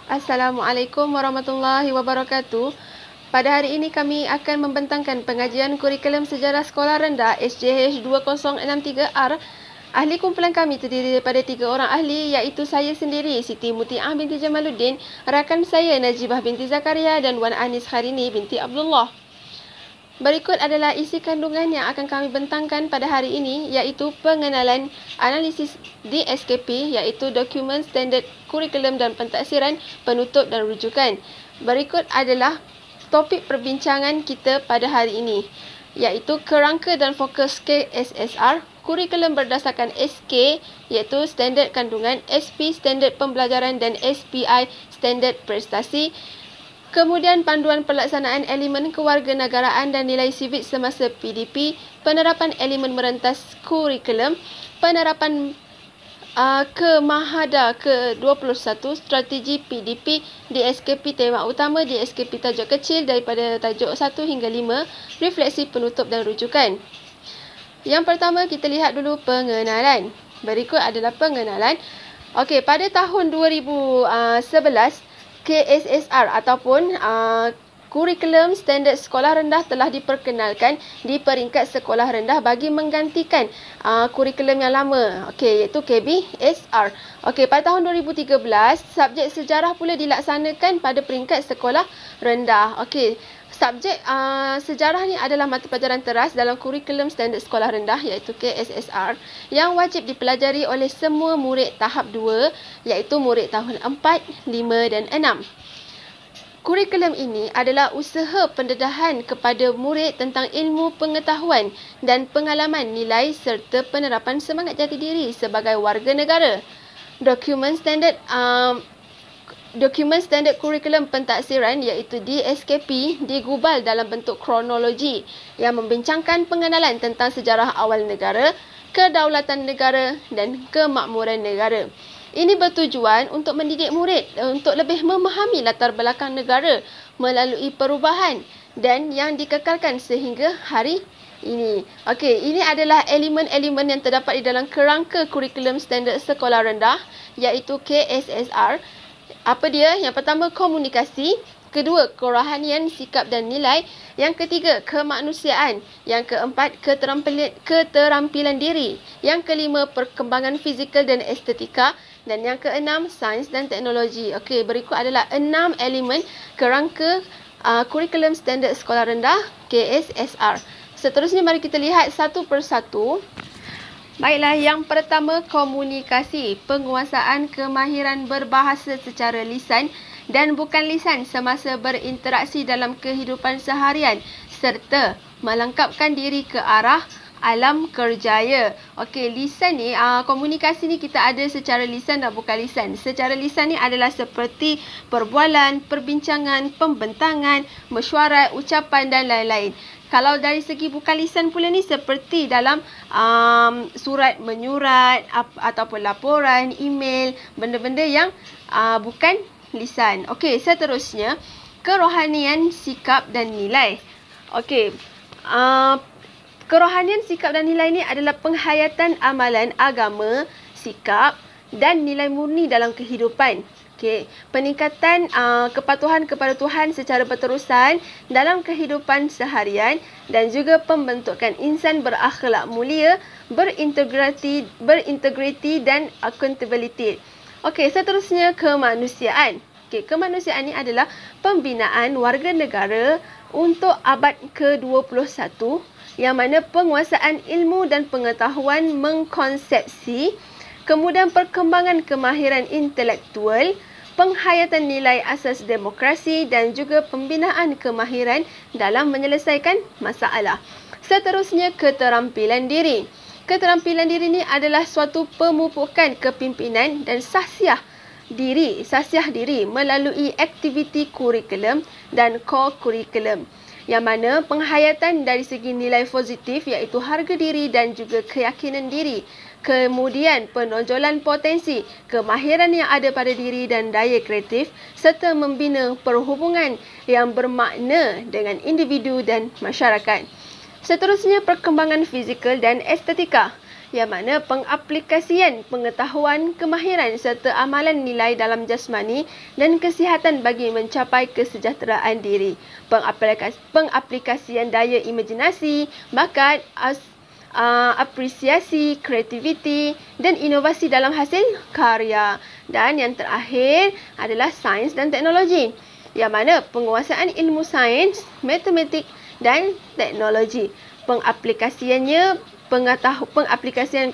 Assalamualaikum warahmatullahi wabarakatuh. Pada hari ini kami akan membentangkan pengajian kurikulum sejarah sekolah rendah SJH 2063R. Ahli kumpulan kami terdiri daripada 3 orang ahli, iaitu saya sendiri, Siti Muti'ah binti Jamaluddin, rakan saya Najibah binti Zakaria dan Wan Anis Kharini binti Abdullah. Berikut adalah isi kandungan yang akan kami bentangkan pada hari ini, iaitu pengenalan analisis DSKP, iaitu Dokumen Standard Kurikulum dan Pentaksiran, Penutup dan Rujukan. Berikut adalah topik perbincangan kita pada hari ini, iaitu kerangka dan fokus KSSR, kurikulum berdasarkan SK, iaitu Standard Kandungan, SP Standard Pembelajaran dan SPI Standard Prestasi. Kemudian panduan pelaksanaan elemen kewarganegaraan dan nilai sivik semasa PDP, penerapan elemen merentas kurikulum, penerapan Kemahada ke-21, strategi PDP, DSKP tema utama, DSKP tajuk kecil daripada tajuk 1 hingga 5, refleksi penutup dan rujukan. Yang pertama, kita lihat dulu pengenalan. Berikut adalah pengenalan. Okey, pada tahun 2011, KSSR ataupun kurikulum standard sekolah rendah telah diperkenalkan di peringkat sekolah rendah bagi menggantikan kurikulum yang lama, okey, iaitu KBSR. Okey, pada tahun 2013 subjek sejarah pula dilaksanakan pada peringkat sekolah rendah. Okey, subjek sejarah ni adalah mata pelajaran teras dalam kurikulum standard sekolah rendah, iaitu KSSR, yang wajib dipelajari oleh semua murid tahap 2, iaitu murid tahun 4, 5 dan 6. Kurikulum ini adalah usaha pendedahan kepada murid tentang ilmu pengetahuan dan pengalaman nilai serta penerapan semangat jati diri sebagai warga negara. Dokumen standard kurikulum pentaksiran, iaitu DSKP, digubal dalam bentuk kronologi yang membincangkan pengenalan tentang sejarah awal negara, kedaulatan negara dan kemakmuran negara. Ini bertujuan untuk mendidik murid untuk lebih memahami latar belakang negara melalui perubahan dan yang dikekalkan sehingga hari ini. Okey, ini adalah elemen-elemen yang terdapat di dalam kerangka kurikulum standard sekolah rendah, iaitu KSSR. Apa dia? Yang pertama, komunikasi. Kedua, kerohanian, sikap dan nilai. Yang ketiga, kemanusiaan. Yang keempat, keterampilan diri. Yang kelima, perkembangan fizikal dan estetika. Dan yang keenam, sains dan teknologi. Okey, berikut adalah 6 elemen kerangka kurikulum standard sekolah rendah KSSR. Seterusnya, mari kita lihat satu persatu. Baiklah, yang pertama, komunikasi. Penguasaan kemahiran berbahasa secara lisan dan bukan lisan semasa berinteraksi dalam kehidupan seharian serta melengkapkan diri ke arah alam kerjaya. Okey, lisan ni, komunikasi ni kita ada secara lisan dan bukan lisan. Secara lisan ni adalah seperti perbualan, perbincangan, pembentangan, mesyuarat, ucapan dan lain-lain. Kalau dari segi bukan lisan pula ni, seperti dalam surat menyurat ataupun laporan, email, benda-benda yang bukan lisan. Okey, seterusnya, kerohanian, sikap dan nilai. Okey, kerohanian, sikap dan nilai ini adalah penghayatan amalan agama, sikap dan nilai murni dalam kehidupan. Okey, peningkatan kepatuhan kepada Tuhan secara berterusan dalam kehidupan seharian dan juga pembentukan insan berakhlak mulia, berintegriti dan accountability. Okey, seterusnya kemanusiaan. Okey, kemanusiaan ini adalah pembinaan warga negara untuk abad ke-21, yang mana penguasaan ilmu dan pengetahuan mengkonsepsi, kemudian perkembangan kemahiran intelektual, penghayatan nilai asas demokrasi dan juga pembinaan kemahiran dalam menyelesaikan masalah. Seterusnya, keterampilan diri. Keterampilan diri ini adalah suatu pemupukan kepimpinan dan sahsiah diri melalui aktiviti kurikulum dan co-kurikulum, yang mana penghayatan dari segi nilai positif, iaitu harga diri dan juga keyakinan diri, kemudian penonjolan potensi, kemahiran yang ada pada diri dan daya kreatif, serta membina perhubungan yang bermakna dengan individu dan masyarakat. Seterusnya, perkembangan fizikal dan estetika. yang mana pengaplikasian pengetahuan, kemahiran serta amalan nilai dalam jasmani dan kesihatan bagi mencapai kesejahteraan diri. Pengaplikasian daya imajinasi, bakat, apresiasi, kreativiti dan inovasi dalam hasil karya. Dan yang terakhir adalah sains dan teknologi, yang mana penguasaan ilmu sains, matematik dan teknologi. Pengaplikasian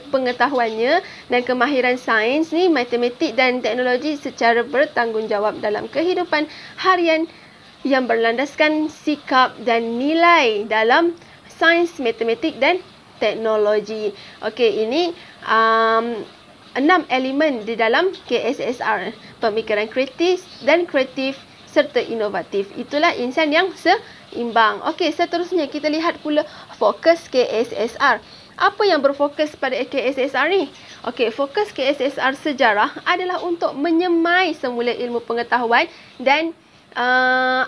pengetahuannya dan kemahiran sains ni, matematik dan teknologi secara bertanggungjawab dalam kehidupan harian yang berlandaskan sikap dan nilai dalam sains, matematik dan teknologi. Okey, ini 6 elemen di dalam KSSR. Pemikiran kritis dan kreatif serta inovatif. Itulah insan yang seimbang. Okey, seterusnya kita lihat pula fokus KSSR. Apa yang berfokus pada KSSR ni? Okey, fokus KSSR sejarah adalah untuk menyemai semula ilmu pengetahuan dan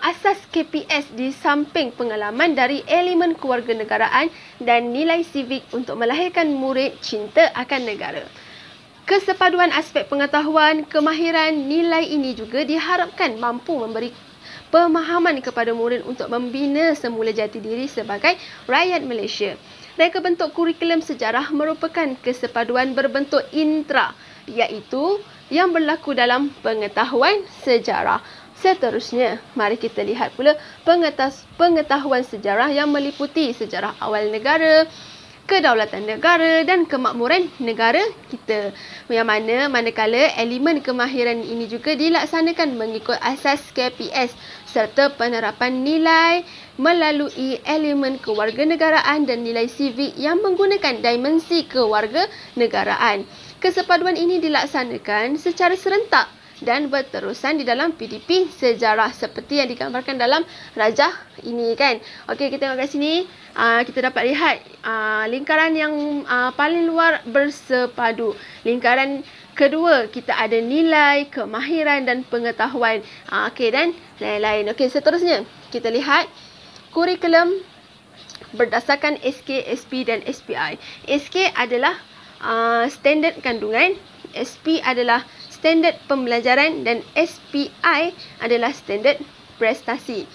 asas KPS di samping pengalaman dari elemen kewarganegaraan dan nilai sivik untuk melahirkan murid cinta akan negara. Kesepaduan aspek pengetahuan, kemahiran, nilai ini juga diharapkan mampu memberi pemahaman kepada murid untuk membina semula jati diri sebagai rakyat Malaysia. Reka bentuk kurikulum sejarah merupakan kesepaduan berbentuk intra, iaitu yang berlaku dalam pengetahuan sejarah. Seterusnya, mari kita lihat pula pengetahuan sejarah yang meliputi sejarah awal negara, kedaulatan negara dan kemakmuran negara kita. Yang manakala elemen kemahiran ini juga dilaksanakan mengikut asas KPS serta penerapan nilai melalui elemen kewarganegaraan dan nilai sivik yang menggunakan dimensi kewarganegaraan. Kesepaduan ini dilaksanakan secara serentak dan berterusan di dalam PDP sejarah seperti yang digambarkan dalam rajah ini kan. Okey, kita tengok kat sini. Kita dapat lihat lingkaran yang paling luar bersepadu. Lingkaran kedua kita ada nilai, kemahiran dan pengetahuan. Okey, dan lain-lain. Okey, seterusnya kita lihat kurikulum berdasarkan SK, SP dan SPI. SK adalah standard kandungan, SP adalah standard pembelajaran dan SPI adalah standard prestasi.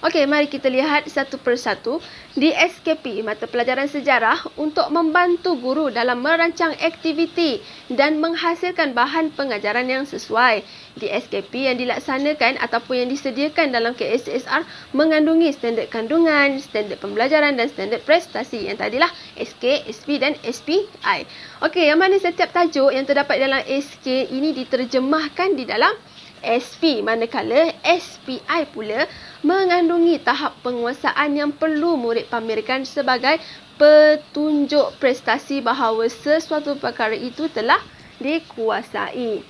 Okey, mari kita lihat satu persatu. Di SKP, mata pelajaran sejarah untuk membantu guru dalam merancang aktiviti dan menghasilkan bahan pengajaran yang sesuai. Di SKP yang dilaksanakan ataupun yang disediakan dalam KSSR mengandungi standard kandungan, standard pembelajaran dan standard prestasi. Yang tadilah SK, SP dan SPI. Okey, yang mana setiap tajuk yang terdapat dalam SK ini diterjemahkan di dalam SP, manakala SPI pula mengandungi tahap penguasaan yang perlu murid pamerkan sebagai petunjuk prestasi bahawa sesuatu perkara itu telah dikuasai.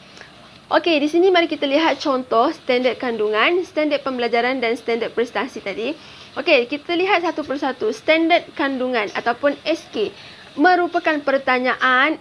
Okey, di sini mari kita lihat contoh standard kandungan, standard pembelajaran dan standard prestasi tadi. Okey, kita lihat satu persatu. Standard kandungan ataupun SK merupakan pertanyaan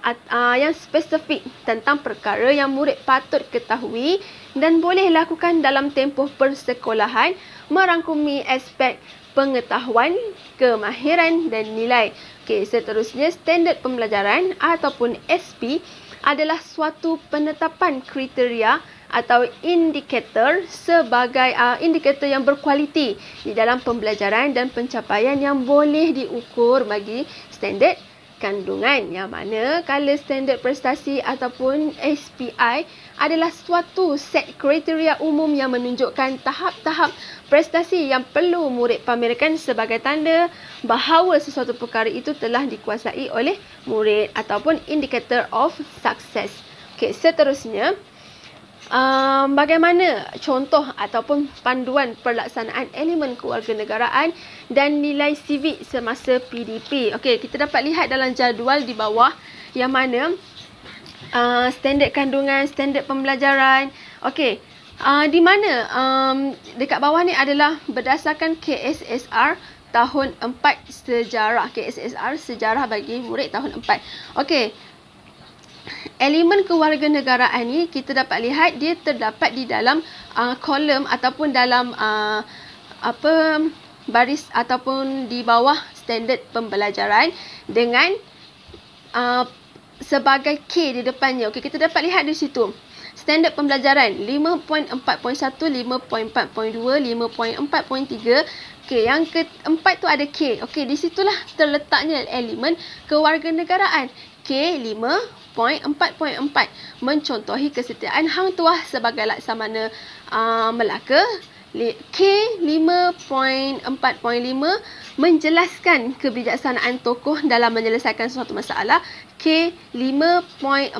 yang spesifik tentang perkara yang murid patut ketahui dan boleh lakukan dalam tempoh persekolahan, merangkumi aspek pengetahuan, kemahiran dan nilai. Okey, seterusnya standard pembelajaran ataupun SP adalah suatu penetapan kriteria atau indikator sebagai indikator yang berkualiti di dalam pembelajaran dan pencapaian yang boleh diukur bagi standard kandungan, yang mana kalau standard prestasi ataupun SPI adalah suatu set kriteria umum yang menunjukkan tahap-tahap prestasi yang perlu murid pamerkan sebagai tanda bahawa sesuatu perkara itu telah dikuasai oleh murid ataupun indicator of success. Okey, seterusnya bagaimana contoh ataupun panduan pelaksanaan elemen kewarganegaraan dan nilai sivik semasa PDP. Okey, kita dapat lihat dalam jadual di bawah yang mana standard kandungan, standard pembelajaran. Okey, di mana dekat bawah ni adalah berdasarkan KSSR tahun 4 sejarah. KSSR sejarah bagi murid tahun 4. Okey, elemen kewarganegaraan ni kita dapat lihat dia terdapat di dalam kolom ataupun dalam baris ataupun di bawah standard pembelajaran dengan sebagai K di depannya. Okey, kita dapat lihat di situ. Standard pembelajaran 5.4.1, 5.4.2, 5.4.3. Okey, yang keempat tu ada K. Okey, di situlah terletaknya elemen kewarganegaraan. K 5.4.4 mencontohi kesetiaan Hang Tuah sebagai Laksamana Melaka. K 5.4.5 menjelaskan kebijaksanaan tokoh dalam menyelesaikan suatu masalah. K 5.4.6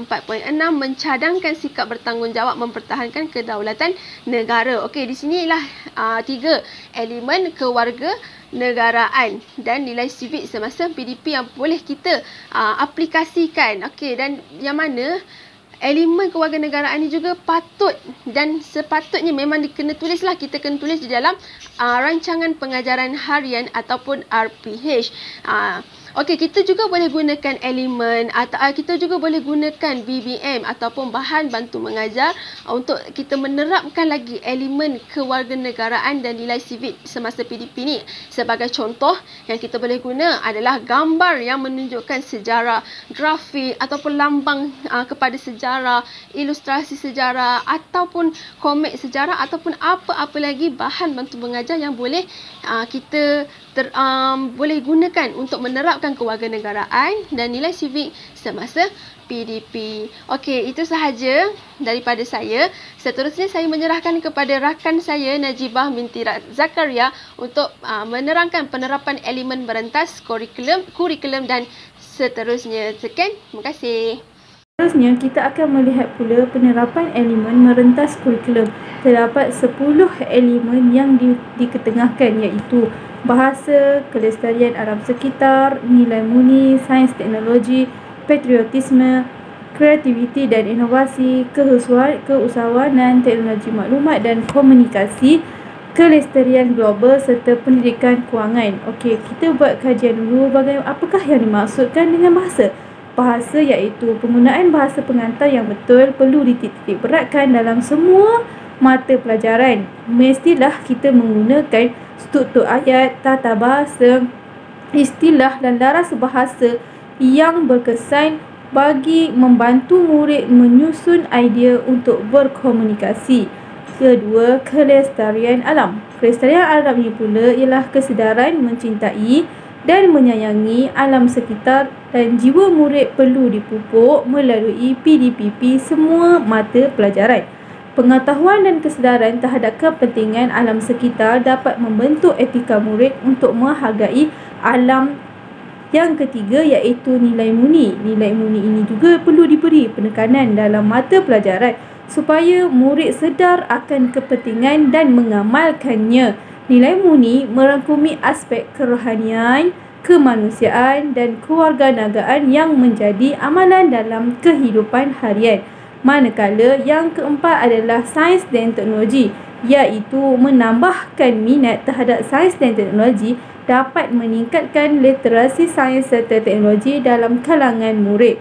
mencadangkan sikap bertanggungjawab mempertahankan kedaulatan negara. Okey, di sinilah 3 elemen kewarganegaraan dan nilai civic semasa PDP yang boleh kita aplikasikan. Okey, dan yang mana elemen kewarganegaraan ni juga patut dan sepatutnya memang kena tulislah. Kita kena tulis di dalam rancangan pengajaran harian ataupun RPH. Okey, kita juga boleh gunakan elemen atau kita juga boleh gunakan BBM ataupun bahan bantu mengajar untuk kita menerapkan lagi elemen kewarganegaraan dan nilai civic semasa PDP ni. Sebagai contoh yang kita boleh guna adalah gambar yang menunjukkan sejarah, grafik ataupun lambang kepada sejarah, ilustrasi sejarah ataupun komik sejarah ataupun apa-apa lagi bahan bantu mengajar yang boleh kita boleh gunakan untuk menerapkan kewarganegaraan dan nilai civic semasa PDP. Okey, itu sahaja daripada saya. Seterusnya saya menyerahkan kepada rakan saya Najibah binti Zakaria untuk menerangkan penerapan elemen merentas kurikulum dan seterusnya. Sekian, terima kasih. Seterusnya, kita akan melihat pula penerapan elemen merentas kurikulum. Terdapat 10 elemen yang diketengahkan, iaitu bahasa, kelestarian alam sekitar, nilai murni, sains teknologi, patriotisme, kreativiti dan inovasi, keusahawanan, teknologi maklumat dan komunikasi, kelestarian global serta pendidikan kewangan. Okey, kita buat kajian dulu apakah yang dimaksudkan dengan bahasa. Bahasa iaitu penggunaan bahasa pengantar yang betul perlu dititik beratkan dalam semua mata pelajaran. Mestilah kita menggunakan struktur ayat, tata bahasa, istilah dan laras bahasa yang berkesan bagi membantu murid menyusun idea untuk berkomunikasi. Kedua, kelestarian alam. Kelestarian alam ini pula ialah kesedaran mencintai dan menyayangi alam sekitar dan jiwa murid perlu dipupuk melalui PDPP semua mata pelajaran. Pengetahuan dan kesedaran terhadap kepentingan alam sekitar dapat membentuk etika murid untuk menghargai alam. Yang ketiga iaitu nilai murni. Nilai murni ini juga perlu diberi penekanan dalam mata pelajaran supaya murid sedar akan kepentingan dan mengamalkannya. Nilai murni merangkumi aspek kerohanian, kemanusiaan dan kewarganegaraan yang menjadi amalan dalam kehidupan harian. Manakala yang keempat adalah sains dan teknologi, iaitu menambahkan minat terhadap sains dan teknologi dapat meningkatkan literasi sains serta teknologi dalam kalangan murid.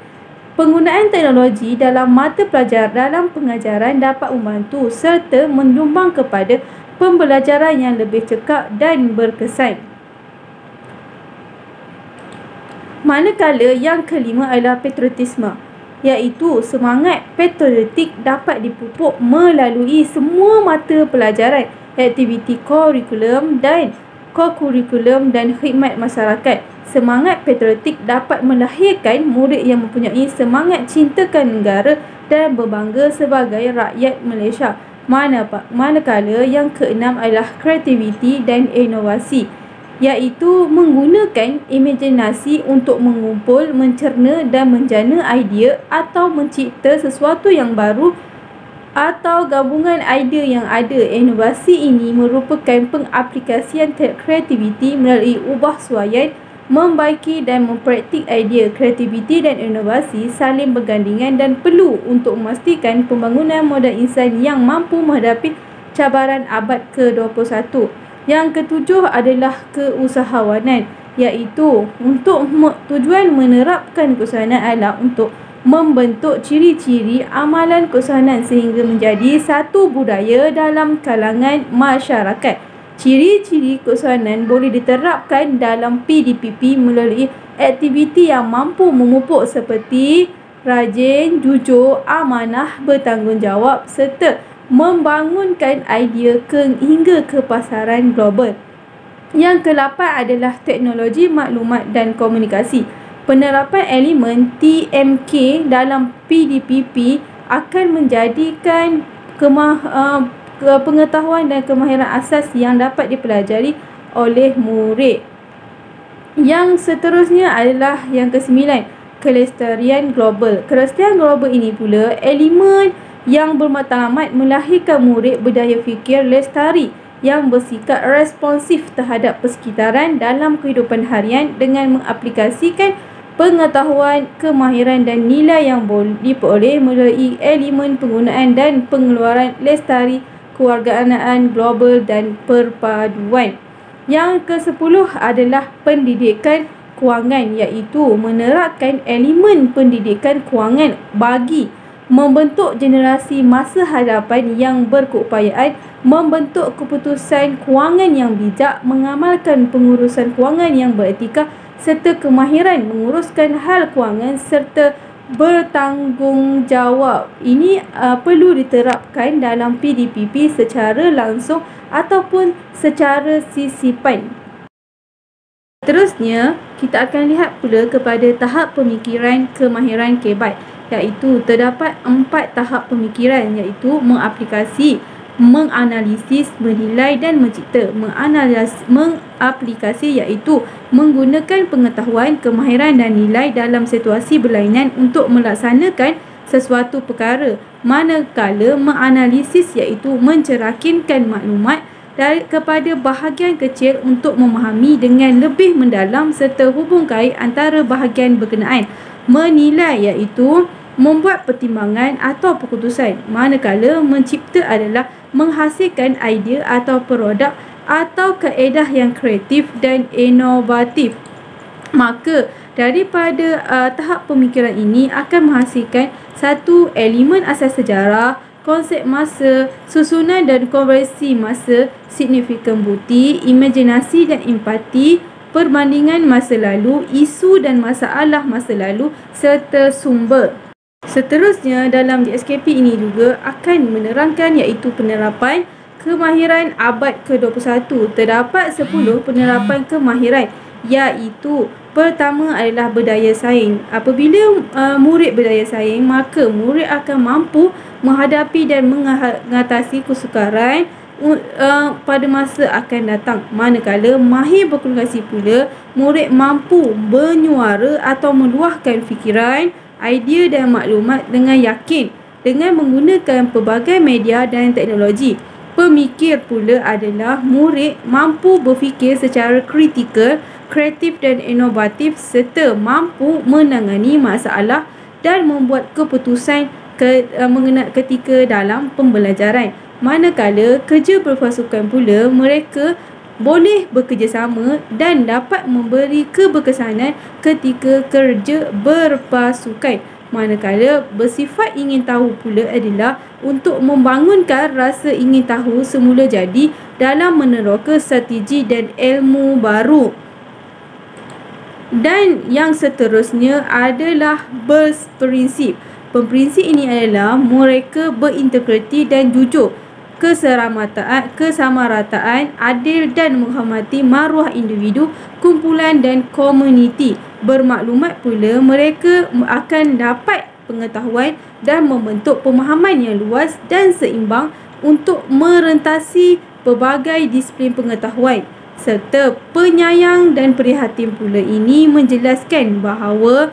Penggunaan teknologi dalam mata pelajaran dalam pengajaran dapat membantu serta menyumbang kepada pembelajaran yang lebih cekap dan berkesan. Manakala yang kelima adalah patriotisme, iaitu semangat patriotik dapat dipupuk melalui semua mata pelajaran, aktiviti kurikulum dan kokurikulum dan khidmat masyarakat. Semangat patriotik dapat melahirkan murid yang mempunyai semangat cintakan negara dan berbangga sebagai rakyat Malaysia. Manakala yang keenam adalah kreativiti dan inovasi, iaitu menggunakan imajinasi untuk mengumpul, mencerna dan menjana idea atau mencipta sesuatu yang baru atau gabungan idea yang ada. Inovasi ini merupakan pengaplikasian kreativiti melalui ubah suaian, membaiki dan mempraktik idea. Kreativiti dan inovasi saling bergandingan dan perlu untuk memastikan pembangunan modal insan yang mampu menghadapi cabaran abad ke-21. Yang ketujuh adalah keusahawanan, iaitu untuk tujuan menerapkan keusahawanan adalah untuk membentuk ciri-ciri amalan keusahawanan sehingga menjadi satu budaya dalam kalangan masyarakat. Ciri-ciri keusahawanan boleh diterapkan dalam PDPP melalui aktiviti yang mampu memupuk seperti rajin, jujur, amanah, bertanggungjawab serta membangunkan idea hingga ke pasaran global. Yang ke-8 adalah teknologi maklumat dan komunikasi. Penerapan elemen TMK dalam PDPP akan menjadikan pengetahuan dan kemahiran asas yang dapat dipelajari oleh murid. Yang seterusnya adalah yang ke-9, kelestarian global. Kelestarian global ini pula elemen yang bermatlamat melahirkan murid berdaya fikir lestari yang bersikap responsif terhadap persekitaran dalam kehidupan harian dengan mengaplikasikan pengetahuan, kemahiran dan nilai yang diperoleh melalui elemen penggunaan dan pengeluaran lestari, kewarganegaraan global dan perpaduan. Yang ke-10 adalah pendidikan kewangan, iaitu menerapkan elemen pendidikan kewangan bagi membentuk generasi masa hadapan yang berkeupayaan membentuk keputusan kewangan yang bijak, mengamalkan pengurusan kewangan yang beretika serta kemahiran menguruskan hal kewangan serta bertanggungjawab. Ini perlu diterapkan dalam PDPP secara langsung ataupun secara sisipan. Seterusnya, kita akan lihat pula kepada tahap pemikiran kemahiran KBAT, iaitu terdapat 4 tahap pemikiran, iaitu mengaplikasi, menganalisis, menilai dan mencipta. Mengaplikasi iaitu menggunakan pengetahuan, kemahiran dan nilai dalam situasi berlainan untuk melaksanakan sesuatu perkara. Manakala menganalisis iaitu mencerahkan maklumat kepada bahagian kecil untuk memahami dengan lebih mendalam serta hubung kait antara bahagian berkenaan. Menilai iaitu membuat pertimbangan atau keputusan, manakala mencipta adalah menghasilkan idea atau produk atau kaedah yang kreatif dan inovatif. Maka daripada tahap pemikiran ini akan menghasilkan satu elemen asas sejarah, konsep masa, susunan dan konversi masa, signifikan bukti, imajinasi dan empati, perbandingan masa lalu, isu dan masalah masa lalu serta sumber. Seterusnya dalam DSKP ini juga akan menerangkan iaitu penerapan kemahiran abad ke-21. Terdapat 10 penerapan kemahiran, iaitu pertama adalah berdaya saing. Apabila murid berdaya saing, maka murid akan mampu menghadapi dan mengatasi kesukaran pada masa akan datang. Manakala mahir berkomunikasi pula, murid mampu menyuara atau meluahkan fikiran, idea dan maklumat dengan yakin dengan menggunakan pelbagai media dan teknologi. Pemikir pula adalah murid mampu berfikir secara kritikal, kreatif dan inovatif serta mampu menangani masalah dan membuat keputusan ketika dalam pembelajaran. Manakala kerja berpasukan pula, mereka boleh bekerjasama dan dapat memberi keberkesanan ketika kerja berpasukan. Manakala bersifat ingin tahu pula adalah untuk membangunkan rasa ingin tahu semula jadi dalam meneroka strategi dan ilmu baru. Dan yang seterusnya adalah berprinsip. Berprinsip ini adalah mereka berintegriti dan jujur, kesamarataan, adil dan menghormati maruah individu, kumpulan dan komuniti. Bermaklumat pula, mereka akan dapat pengetahuan dan membentuk pemahaman yang luas dan seimbang untuk merentasi pelbagai disiplin pengetahuan. Serta penyayang dan prihatin pula ini menjelaskan bahawa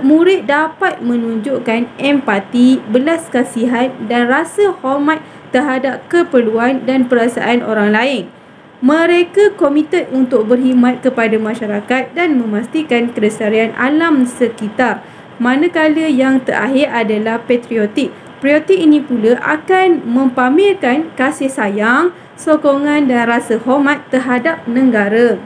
murid dapat menunjukkan empati, belas kasihan dan rasa hormat terhadap keperluan dan perasaan orang lain. Mereka komited untuk berkhidmat kepada masyarakat dan memastikan kelestarian alam sekitar. Manakala yang terakhir adalah patriotik. Patriotik ini pula akan mempamerkan kasih sayang, sokongan dan rasa hormat terhadap negara.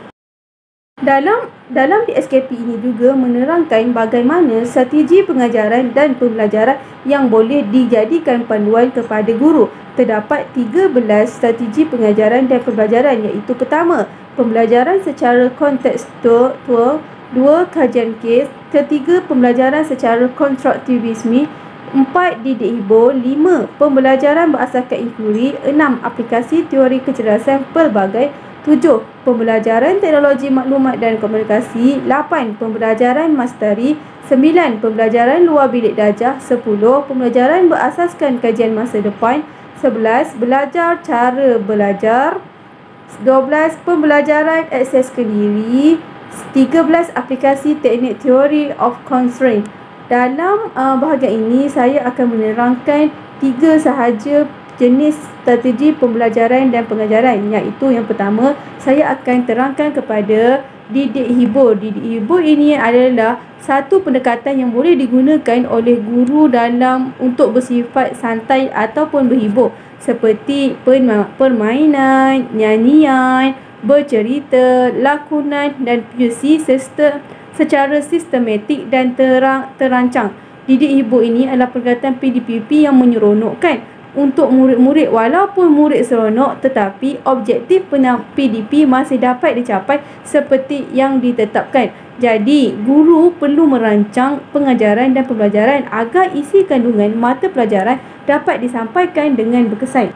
Dalam DSKP ini juga menerangkan bagaimana strategi pengajaran dan pembelajaran yang boleh dijadikan panduan kepada guru. Terdapat 13 strategi pengajaran dan pembelajaran, iaitu pertama, pembelajaran secara kontekstual, 2. Kajian kes. 3. Pembelajaran secara konstruktivisme. 4. Didik hibur. 5. Pembelajaran berasaskan inquiry. 6. Aplikasi teori kecerdasan pelbagai. 7. Pembelajaran teknologi maklumat dan komunikasi. 8. Pembelajaran masteri. 9. Pembelajaran luar bilik darjah. 10. Pembelajaran berasaskan kajian masa depan. 11. Belajar cara belajar. 12. Pembelajaran akses ke diri. 13. Aplikasi teknik teori of constraint. Dalam bahagian ini saya akan menerangkan 3 sahaja jenis strategi pembelajaran dan pengajaran, iaitu yang pertama saya akan terangkan kepada didik hibur. Didik hibur ini adalah satu pendekatan yang boleh digunakan oleh guru untuk bersifat santai ataupun berhibur, seperti permainan, nyanyian, bercerita, lakonan dan puisi secara sistematik dan terancang. Didik hibur ini adalah pendekatan PDPP yang menyeronokkan untuk murid-murid. Walaupun murid seronok, tetapi objektif PDP masih dapat dicapai seperti yang ditetapkan. Jadi, guru perlu merancang pengajaran dan pembelajaran agar isi kandungan mata pelajaran dapat disampaikan dengan berkesan.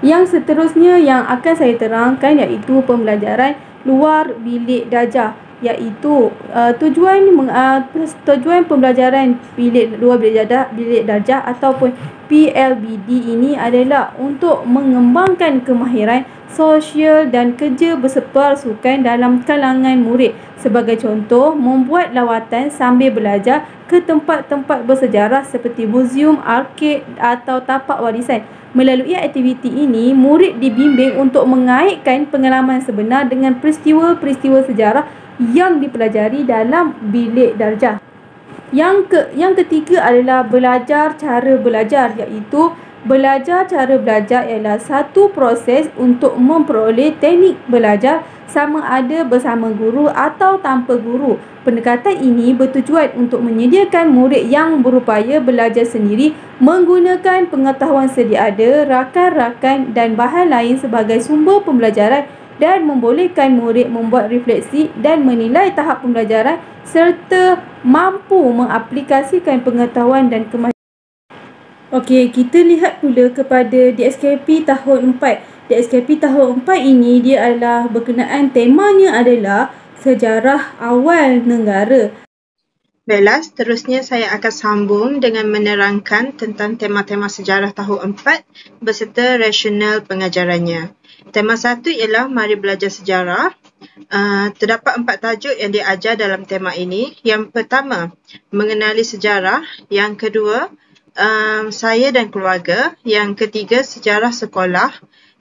Yang seterusnya yang akan saya terangkan iaitu pembelajaran luar bilik darjah, iaitu tujuan pembelajaran luar bilik darjah ataupun PLBD ini adalah untuk mengembangkan kemahiran sosial dan kerja berpasukan dalam kalangan murid. Sebagai contoh, membuat lawatan sambil belajar ke tempat-tempat bersejarah seperti muzium, arkid atau tapak warisan. Melalui aktiviti ini, murid dibimbing untuk mengaitkan pengalaman sebenar dengan peristiwa-peristiwa sejarah yang dipelajari dalam bilik darjah. Yang ketiga adalah belajar cara belajar, iaitu belajar cara belajar ialah satu proses untuk memperoleh teknik belajar sama ada bersama guru atau tanpa guru. Pendekatan ini bertujuan untuk menyediakan murid yang berupaya belajar sendiri menggunakan pengetahuan sedia ada, rakan-rakan dan bahan lain sebagai sumber pembelajaran dan membolehkan murid membuat refleksi dan menilai tahap pembelajaran serta mampu mengaplikasikan pengetahuan dan kemahiran. Okey, kita lihat pula kepada DSKP tahun 4. DSKP tahun 4 ini dia adalah berkenaan, temanya adalah sejarah awal negara. Baiklah, seterusnya saya akan sambung dengan menerangkan tentang tema-tema sejarah tahun 4 beserta rasional pengajarannya. Tema 1 ialah Mari Belajar Sejarah. Terdapat 4 tajuk yang diajar dalam tema ini. Yang pertama, mengenali sejarah. Yang kedua, saya dan keluarga. Yang ketiga, sejarah sekolah.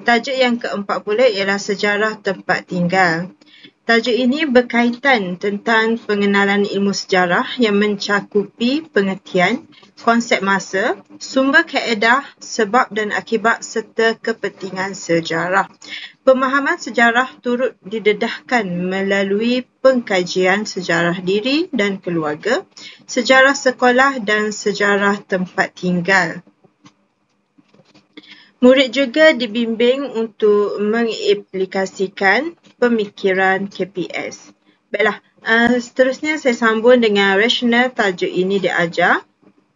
Tajuk yang keempat pula ialah sejarah tempat tinggal. Tajuk ini berkaitan tentang pengenalan ilmu sejarah yang mencakupi pengertian, konsep masa, sumber kaedah, sebab dan akibat serta kepentingan sejarah. Pemahaman sejarah turut didedahkan melalui pengkajian sejarah diri dan keluarga, sejarah sekolah dan sejarah tempat tinggal. Murid juga dibimbing untuk mengaplikasikan pemikiran KPS. Baiklah, seterusnya saya sambung dengan rasional tajuk ini diajar.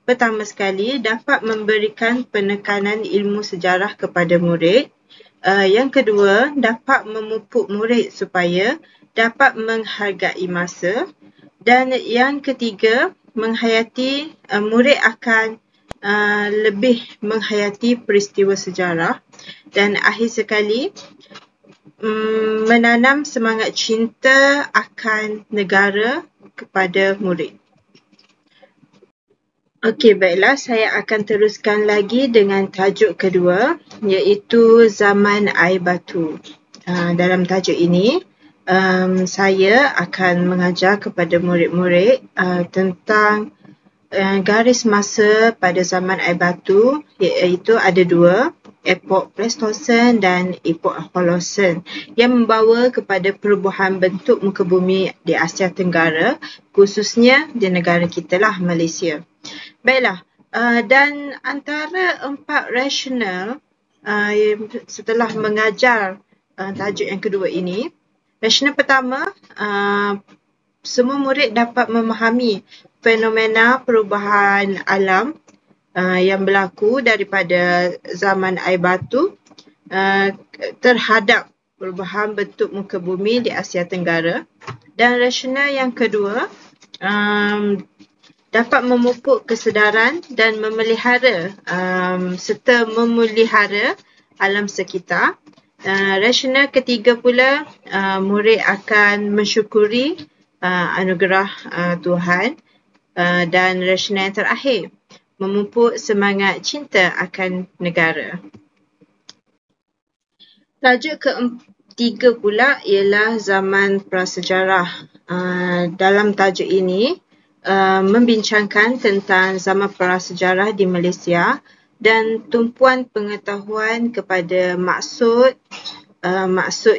Pertama sekali, dapat memberikan penekanan ilmu sejarah kepada murid. Yang kedua, dapat memupuk murid supaya dapat menghargai masa. Dan yang ketiga, murid akan lebih menghayati peristiwa sejarah. Dan akhir sekali, menanam semangat cinta akan negara kepada murid. Okey, baiklah, saya akan teruskan lagi dengan tajuk kedua, iaitu Zaman Air Batu. Dalam tajuk ini, saya akan mengajar kepada murid-murid tentang garis masa pada zaman air batu, iaitu ada dua, epok Pleistocene dan epok Holocene, yang membawa kepada perubahan bentuk muka bumi di Asia Tenggara, khususnya di negara kita lah, Malaysia. Baiklah, dan antara 4 rasional setelah mengajar tajuk yang kedua ini, rasional pertama semua murid dapat memahami fenomena perubahan alam yang berlaku daripada zaman air batu terhadap perubahan bentuk muka bumi di Asia Tenggara. Dan rasional yang kedua, dapat memupuk kesedaran dan memelihara serta memelihara alam sekitar. Rasional ketiga pula, murid akan mensyukuri anugerah Tuhan. Dan rasional yang terakhir, memupuk semangat cinta akan negara. Tajuk ketiga pula ialah zaman prasejarah. Dalam tajuk ini membincangkan tentang zaman prasejarah di Malaysia dan tumpuan pengetahuan kepada maksud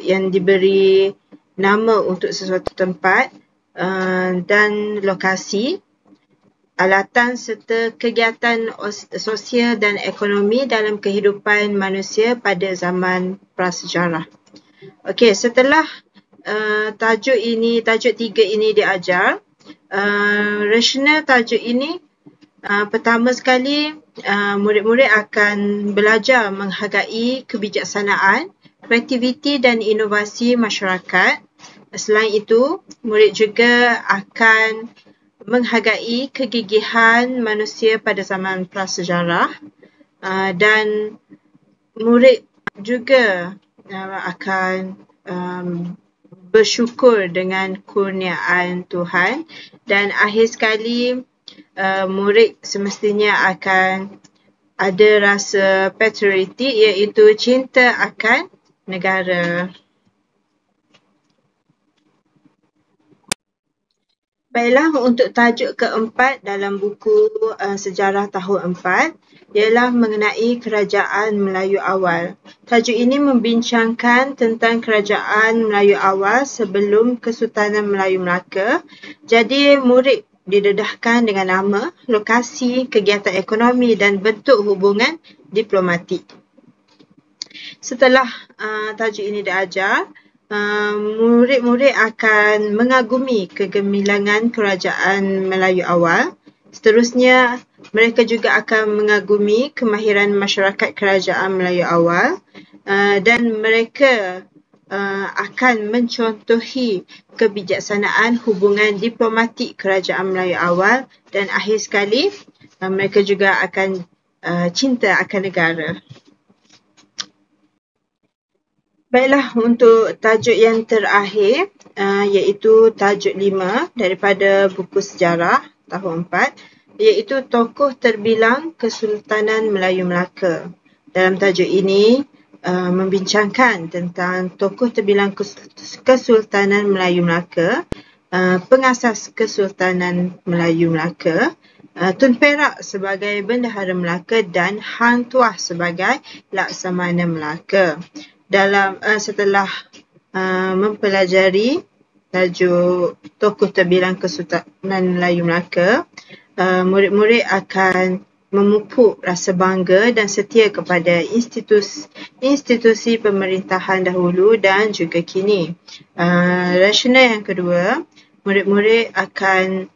yang diberi nama untuk sesuatu tempat dan lokasi, alatan serta kegiatan sosial dan ekonomi dalam kehidupan manusia pada zaman prasejarah. Okey, setelah tajuk tiga ini diajar, rasional tajuk ini pertama sekali murid-murid akan belajar menghargai kebijaksanaan, kreativiti dan inovasi masyarakat. Selain itu, murid juga akan menghargai kegigihan manusia pada zaman prasejarah dan murid juga akan bersyukur dengan kurniaan Tuhan. Dan akhir sekali, murid semestinya akan ada rasa patriotik, iaitu cinta akan negara. Baiklah, untuk tajuk keempat dalam buku Sejarah Tahun 4 ialah mengenai Kerajaan Melayu Awal. Tajuk ini membincangkan tentang Kerajaan Melayu Awal sebelum Kesultanan Melayu Melaka. Jadi, murid didedahkan dengan nama, lokasi, kegiatan ekonomi dan bentuk hubungan diplomatik. Setelah tajuk ini diajar, murid-murid akan mengagumi kegemilangan Kerajaan Melayu Awal. Seterusnya, mereka juga akan mengagumi kemahiran masyarakat Kerajaan Melayu Awal dan mereka akan mencontohi kebijaksanaan hubungan diplomatik Kerajaan Melayu Awal dan akhir sekali, mereka juga akan cinta akan negara. Baiklah, untuk tajuk yang terakhir, iaitu tajuk 5 daripada buku sejarah tahun 4, iaitu tokoh terbilang Kesultanan Melayu Melaka. Dalam tajuk ini, membincangkan tentang tokoh terbilang Kesultanan Melayu Melaka, pengasas Kesultanan Melayu Melaka, Tun Perak sebagai Bendahara Melaka dan Hang Tuah sebagai Laksamana Melaka. Setelah mempelajari tajuk tokoh terbilang Kesultanan Melayu Melaka, murid-murid akan memupuk rasa bangga dan setia kepada institusi pemerintahan dahulu dan juga kini. Rasional yang kedua, murid-murid akan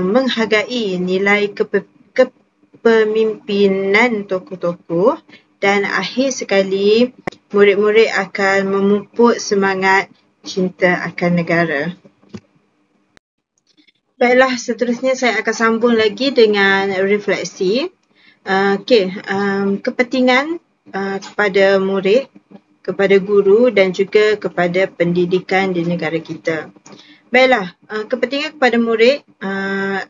menghargai nilai kepemimpinan tokoh-tokoh dan akhir sekali, murid-murid akan memupuk semangat cinta akan negara. Baiklah, seterusnya saya akan sambung lagi dengan refleksi. Kepentingan kepada murid, kepada guru dan juga kepada pendidikan di negara kita. Baiklah, kepentingan kepada murid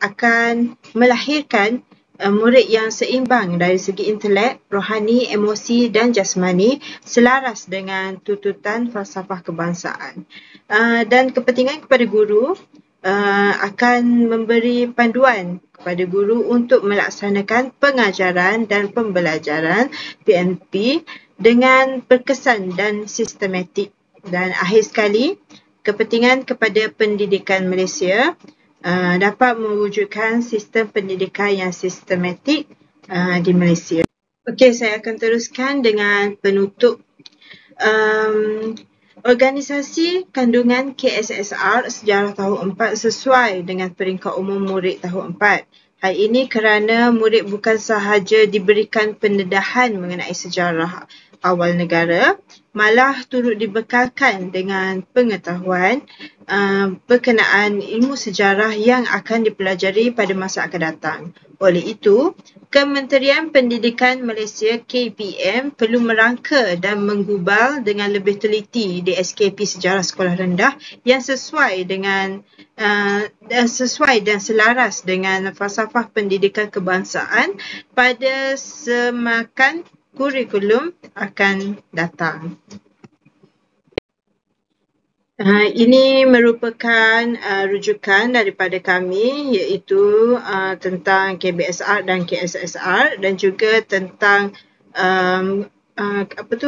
akan melahirkan murid yang seimbang dari segi intelek, rohani, emosi dan jasmani selaras dengan tuntutan falsafah kebangsaan. Dan kepentingan kepada guru akan memberi panduan kepada guru untuk melaksanakan pengajaran dan pembelajaran PMP dengan berkesan dan sistematik. Dan akhir sekali, kepentingan kepada pendidikan Malaysia dapat mewujudkan sistem pendidikan yang sistematik di Malaysia. Okey, saya akan teruskan dengan penutup. Organisasi kandungan KSSR sejarah tahun 4 sesuai dengan peringkat umum murid tahun 4. Hal ini kerana murid bukan sahaja diberikan pendedahan mengenai sejarah awal negara, malah turut dibekalkan dengan pengetahuan berkenaan ilmu sejarah yang akan dipelajari pada masa akan datang. Oleh itu, Kementerian Pendidikan Malaysia KPM perlu merangka dan menggubal dengan lebih teliti DSKP Sejarah Sekolah Rendah yang sesuai dan selaras dengan falsafah pendidikan kebangsaan pada semakan kurikulum akan datang. Ini merupakan rujukan daripada kami, iaitu tentang KBSR dan KSSR dan juga tentang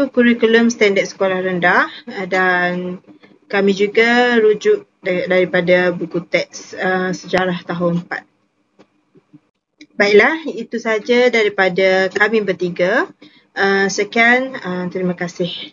kurikulum standard sekolah rendah, dan kami juga rujuk daripada buku teks sejarah tahun 4. Baiklah, itu sahaja daripada kami bertiga. Sekian, terima kasih.